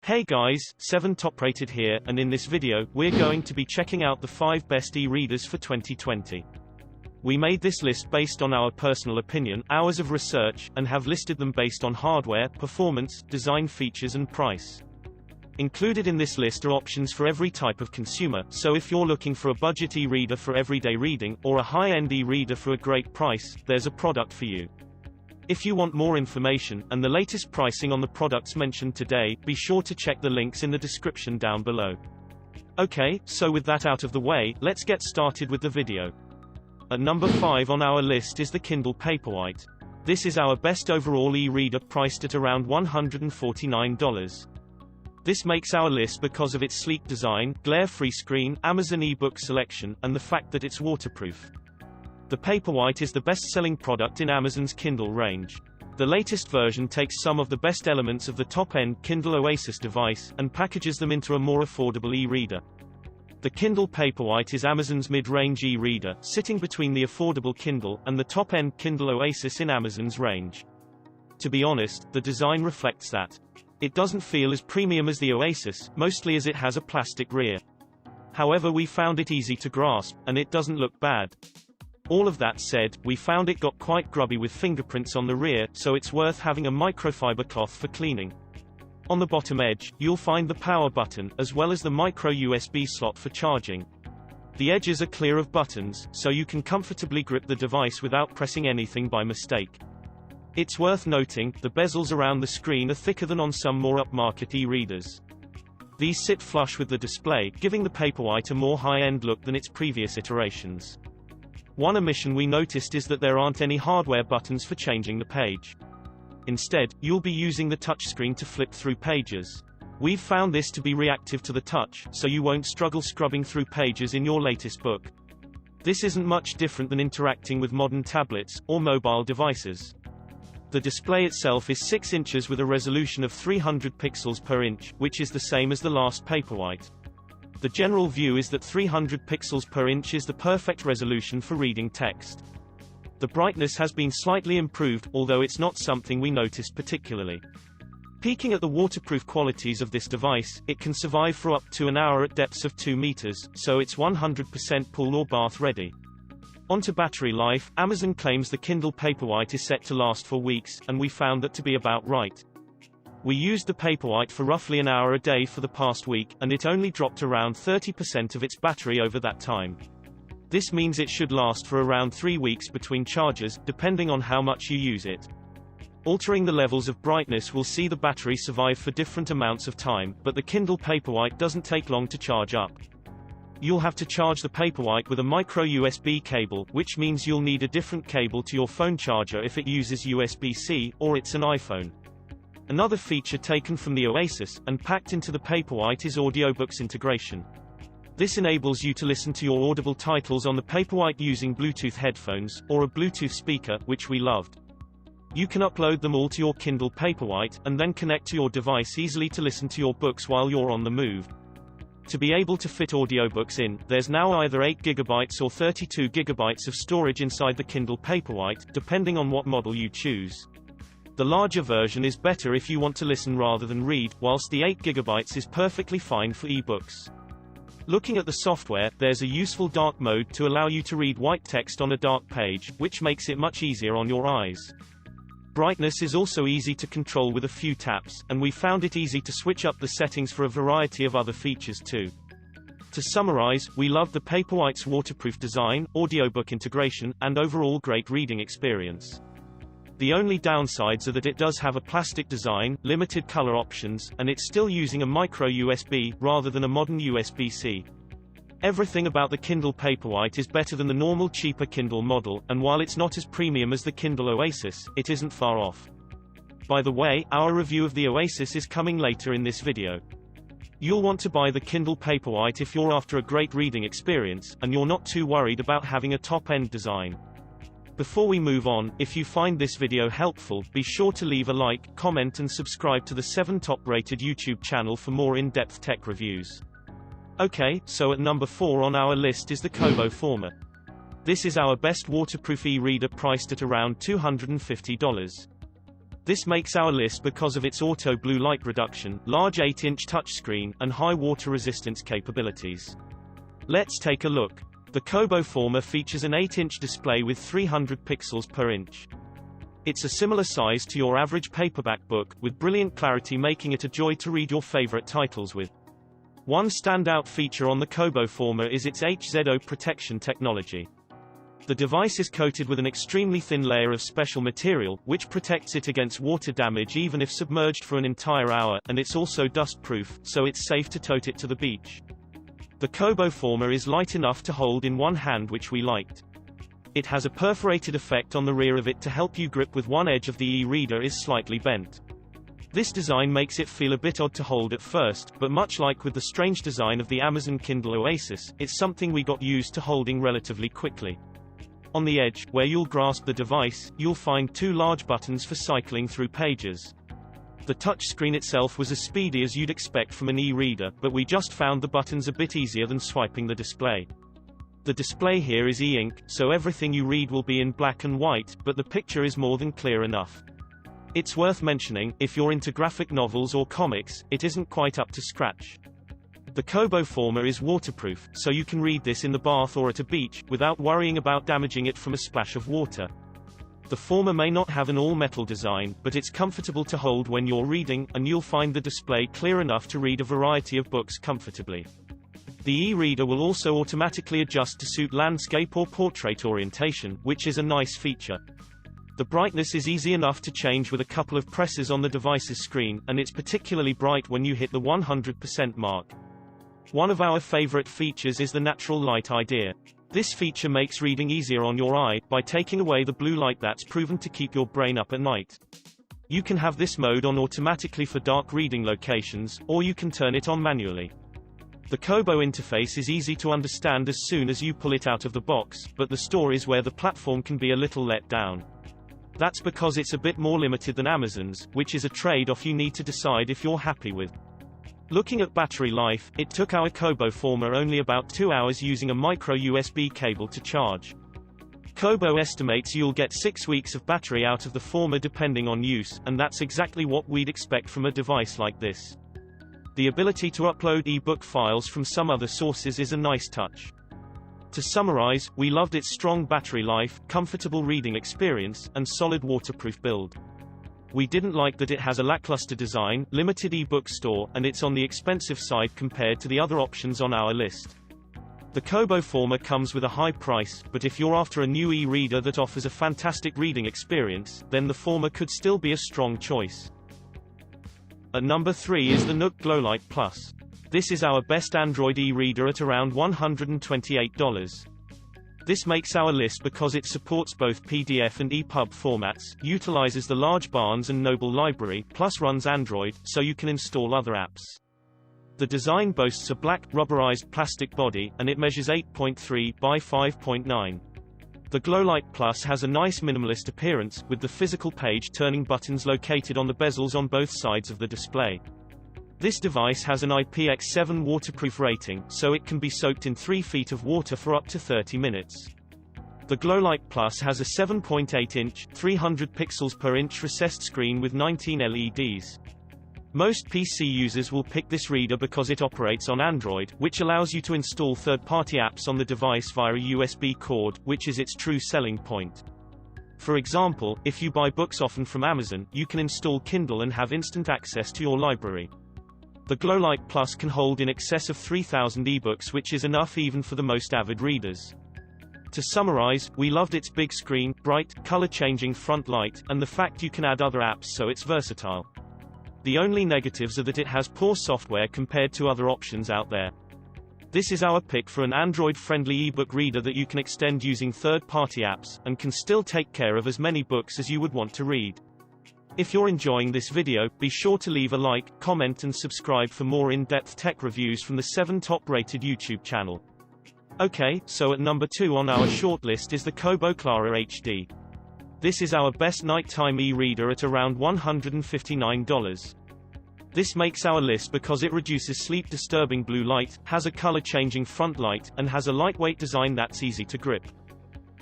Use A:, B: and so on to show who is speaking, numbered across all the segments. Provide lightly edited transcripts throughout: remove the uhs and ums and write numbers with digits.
A: Hey guys, 7 Top Rated here, and in this video, we're going to be checking out the 5 best e-readers for 2020. We made this list based on our personal opinion, hours of research, and have listed them based on hardware, performance, design features and price. Included in this list are options for every type of consumer, so if you're looking for a budget e-reader for everyday reading, or a high-end e-reader for a great price, there's a product for you. If you want more information, and the latest pricing on the products mentioned today, be sure to check the links in the description down below. Okay, so with that out of the way, let's get started with the video. At number 5 on our list is the Kindle Paperwhite. This is our best overall e-reader priced at around $149. This makes our list because of its sleek design, glare-free screen, Amazon ebook selection, and the fact that it's waterproof. The Paperwhite is the best-selling product in Amazon's Kindle range. The latest version takes some of the best elements of the top-end Kindle Oasis device, and packages them into a more affordable e-reader. The Kindle Paperwhite is Amazon's mid-range e-reader, sitting between the affordable Kindle and the top-end Kindle Oasis in Amazon's range. To be honest, the design reflects that. It doesn't feel as premium as the Oasis, mostly as it has a plastic rear. However, we found it easy to grasp, and it doesn't look bad. All of that said, we found it got quite grubby with fingerprints on the rear, so it's worth having a microfiber cloth for cleaning. On the bottom edge, you'll find the power button, as well as the micro USB slot for charging. The edges are clear of buttons, so you can comfortably grip the device without pressing anything by mistake. It's worth noting, the bezels around the screen are thicker than on some more upmarket e-readers. These sit flush with the display, giving the Paperwhite a more high-end look than its previous iterations. One omission we noticed is that there aren't any hardware buttons for changing the page. Instead, you'll be using the touchscreen to flip through pages. We've found this to be reactive to the touch, so you won't struggle scrubbing through pages in your latest book. This isn't much different than interacting with modern tablets, or mobile devices. The display itself is 6 inches with a resolution of 300 pixels per inch, which is the same as the last Paperwhite. The general view is that 300 pixels per inch is the perfect resolution for reading text. The brightness has been slightly improved, although it's not something we noticed particularly. Peeking at the waterproof qualities of this device, it can survive for up to an hour at depths of 2 meters, so it's 100% pool or bath ready. Onto battery life, Amazon claims the Kindle Paperwhite is set to last for weeks, and we found that to be about right. We used the Paperwhite for roughly an hour a day for the past week, and it only dropped around 30% of its battery over that time. This means it should last for around 3 weeks between charges, depending on how much you use it. Altering the levels of brightness will see the battery survive for different amounts of time, but the Kindle Paperwhite doesn't take long to charge up. You'll have to charge the Paperwhite with a micro USB cable, which means you'll need a different cable to your phone charger if it uses USB-C, or it's an iPhone. Another feature taken from the Oasis, and packed into the Paperwhite is audiobooks integration. This enables you to listen to your Audible titles on the Paperwhite using Bluetooth headphones, or a Bluetooth speaker, which we loved. You can upload them all to your Kindle Paperwhite, and then connect to your device easily to listen to your books while you're on the move. To be able to fit audiobooks in, there's now either 8 GB or 32 GB of storage inside the Kindle Paperwhite, depending on what model you choose. The larger version is better if you want to listen rather than read, whilst the 8 GB is perfectly fine for ebooks. Looking at the software, there's a useful dark mode to allow you to read white text on a dark page, which makes it much easier on your eyes. Brightness is also easy to control with a few taps, and we found it easy to switch up the settings for a variety of other features too. To summarize, we loved the Paperwhite's waterproof design, audiobook integration, and overall great reading experience. The only downsides are that it does have a plastic design, limited color options, and it's still using a micro USB, rather than a modern USB-C. Everything about the Kindle Paperwhite is better than the normal cheaper Kindle model, and while it's not as premium as the Kindle Oasis, it isn't far off. By the way, our review of the Oasis is coming later in this video. You'll want to buy the Kindle Paperwhite if you're after a great reading experience, and you're not too worried about having a top-end design. Before we move on, if you find this video helpful, be sure to leave a like, comment and subscribe to the 7 Top Rated YouTube channel for more in-depth tech reviews. Okay, so at number 4 on our list is the Kobo Forma. This is our best waterproof e-reader priced at around $250. This makes our list because of its auto blue light reduction, large 8-inch touchscreen, and high water resistance capabilities. Let's take a look. The Kobo Forma features an 8-inch display with 300 pixels per inch. It's a similar size to your average paperback book, with brilliant clarity making it a joy to read your favorite titles with. One standout feature on the Kobo Forma is its HZO protection technology. The device is coated with an extremely thin layer of special material, which protects it against water damage even if submerged for an entire hour, and it's also dust-proof, so it's safe to tote it to the beach. The Kobo Forma is light enough to hold in one hand, which we liked. It has a perforated effect on the rear of it to help you grip with one edge of the e-reader is slightly bent. This design makes it feel a bit odd to hold at first, but much like with the strange design of the Amazon Kindle Oasis, it's something we got used to holding relatively quickly. On the edge, where you'll grasp the device, you'll find two large buttons for cycling through pages. The touchscreen itself was as speedy as you'd expect from an e-reader, but we just found the buttons a bit easier than swiping the display. The display here is e-ink, so everything you read will be in black and white, but the picture is more than clear enough. It's worth mentioning, if you're into graphic novels or comics, it isn't quite up to scratch. The Kobo Forma is waterproof, so you can read this in the bath or at a beach, without worrying about damaging it from a splash of water. The Forma may not have an all-metal design, but it's comfortable to hold when you're reading, and you'll find the display clear enough to read a variety of books comfortably. The e-reader will also automatically adjust to suit landscape or portrait orientation, which is a nice feature. The brightness is easy enough to change with a couple of presses on the device's screen, and it's particularly bright when you hit the 100% mark. One of our favorite features is the natural light idea. This feature makes reading easier on your eye, by taking away the blue light that's proven to keep your brain up at night. You can have this mode on automatically for dark reading locations, or you can turn it on manually. The Kobo interface is easy to understand as soon as you pull it out of the box, but the store is where the platform can be a little let down. That's because it's a bit more limited than Amazon's, which is a trade-off you need to decide if you're happy with. Looking at battery life, it took our Kobo Forma only about 2 hours using a micro USB cable to charge. Kobo estimates you'll get 6 weeks of battery out of the Forma depending on use, and that's exactly what we'd expect from a device like this. The ability to upload e-book files from some other sources is a nice touch. To summarize, we loved its strong battery life, comfortable reading experience, and solid waterproof build. We didn't like that it has a lackluster design, limited e-book store, and it's on the expensive side compared to the other options on our list. The Kobo Forma comes with a high price, but if you're after a new e-reader that offers a fantastic reading experience, then the Forma could still be a strong choice. At number 3 is the Nook Glowlight Plus. This is our best Android e-reader at around $128. This makes our list because it supports both PDF and EPUB formats, utilizes the large Barnes & Noble library, plus runs Android, so you can install other apps. The design boasts a black, rubberized plastic body, and it measures 8.3 by 5.9. The Glowlight Plus has a nice minimalist appearance, with the physical page-turning buttons located on the bezels on both sides of the display. This device has an IPX7 waterproof rating, so it can be soaked in 3 feet of water for up to 30 minutes. The Glowlight Plus has a 7.8-inch, 300 pixels per inch recessed screen with 19 LEDs. Most PC users will pick this reader because it operates on Android, which allows you to install third-party apps on the device via a USB cord, which is its true selling point. For example, if you buy books often from Amazon, you can install Kindle and have instant access to your library. The Glowlight Plus can hold in excess of 3,000 ebooks, which is enough even for the most avid readers. To summarize, we loved its big screen, bright, color-changing front light, and the fact you can add other apps so it's versatile. The only negatives are that it has poor software compared to other options out there. This is our pick for an Android-friendly ebook reader that you can extend using third-party apps, and can still take care of as many books as you would want to read. If you're enjoying this video, be sure to leave a like, comment and subscribe for more in-depth tech reviews from the 7 top-rated YouTube channel. Okay, so at number 2 on our shortlist is the Kobo Clara HD. This is our best nighttime e-reader at around $159. This makes our list because it reduces sleep-disturbing blue light, has a color-changing front light, and has a lightweight design that's easy to grip.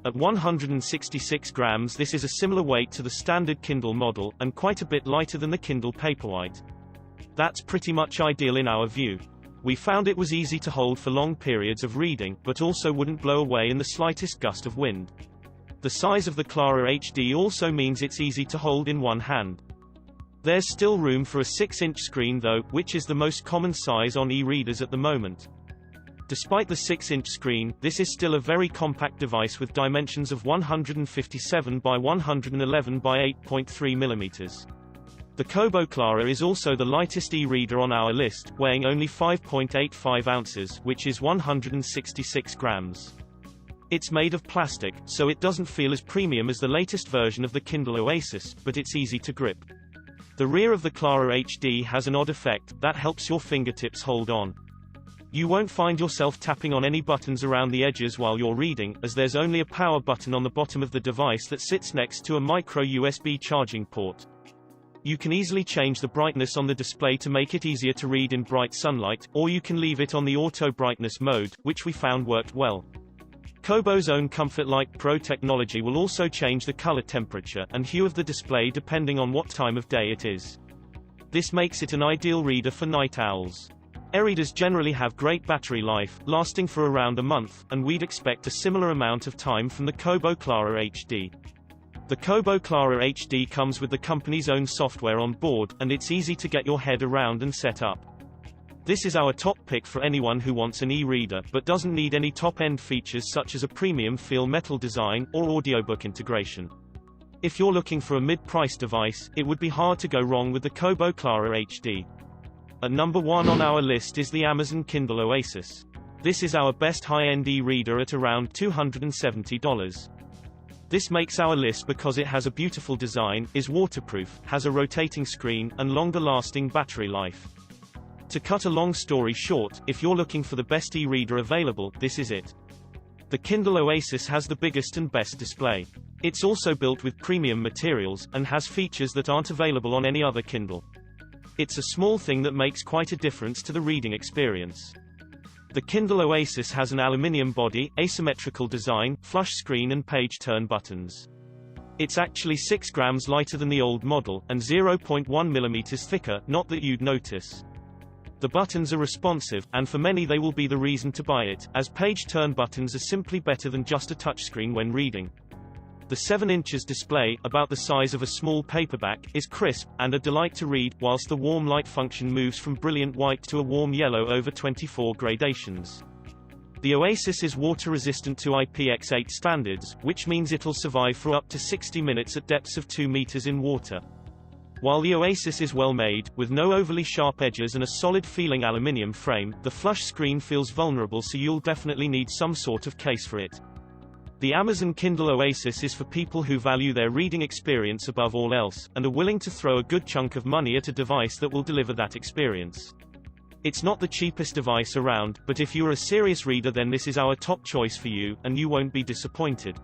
A: At 166 grams, this is a similar weight to the standard Kindle model, and quite a bit lighter than the Kindle Paperwhite. That's pretty much ideal in our view. We found it was easy to hold for long periods of reading, but also wouldn't blow away in the slightest gust of wind. The size of the Clara HD also means it's easy to hold in one hand. There's still room for a 6-inch screen though, which is the most common size on e-readers at the moment. Despite the 6-inch screen, this is still a very compact device with dimensions of 157 by 111 by 8.3 mm. The Kobo Clara is also the lightest e-reader on our list, weighing only 5.85 ounces, which is 166 grams. It's made of plastic, so it doesn't feel as premium as the latest version of the Kindle Oasis, but it's easy to grip. The rear of the Clara HD has an odd effect that helps your fingertips hold on. You won't find yourself tapping on any buttons around the edges while you're reading, as there's only a power button on the bottom of the device that sits next to a micro USB charging port. You can easily change the brightness on the display to make it easier to read in bright sunlight, or you can leave it on the auto brightness mode, which we found worked well. Kobo's own Comfort Light Pro technology will also change the color temperature and hue of the display depending on what time of day it is. This makes it an ideal reader for night owls. E-readers generally have great battery life, lasting for around a month, and we'd expect a similar amount of time from the Kobo Clara HD. The Kobo Clara HD comes with the company's own software on board, and it's easy to get your head around and set up. This is our top pick for anyone who wants an e-reader but doesn't need any top-end features such as a premium feel metal design or audiobook integration. If you're looking for a mid-price device, it would be hard to go wrong with the Kobo Clara HD. At number 1 on our list is the Amazon Kindle Oasis. This is our best high-end e-reader at around $270. This makes our list because it has a beautiful design, is waterproof, has a rotating screen, and longer-lasting battery life. To cut a long story short, if you're looking for the best e-reader available, this is it. The Kindle Oasis has the biggest and best display. It's also built with premium materials, and has features that aren't available on any other Kindle. It's a small thing that makes quite a difference to the reading experience. The Kindle Oasis has an aluminium body, asymmetrical design, flush screen and page turn buttons. It's actually 6 grams lighter than the old model, and 0.1 mm thicker, not that you'd notice. The buttons are responsive, and for many they will be the reason to buy it, as page turn buttons are simply better than just a touchscreen when reading. The 7 inches display, about the size of a small paperback, is crisp, and a delight to read, whilst the warm light function moves from brilliant white to a warm yellow over 24 gradations. The Oasis is water-resistant to IPX8 standards, which means it'll survive for up to 60 minutes at depths of 2 meters in water. While the Oasis is well made, with no overly sharp edges and a solid-feeling aluminium frame, the flush screen feels vulnerable, so you'll definitely need some sort of case for it. The Amazon Kindle Oasis is for people who value their reading experience above all else, and are willing to throw a good chunk of money at a device that will deliver that experience. It's not the cheapest device around, but if you're a serious reader then this is our top choice for you, and you won't be disappointed.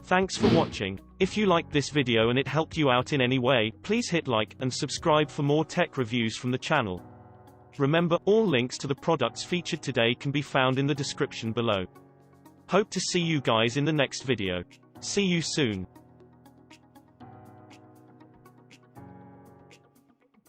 A: Thanks for watching. If you liked this video and it helped you out in any way, please hit like, and subscribe for more tech reviews from the channel. Remember, all links to the products featured today can be found in the description below. Hope to see you guys in the next video. See you soon.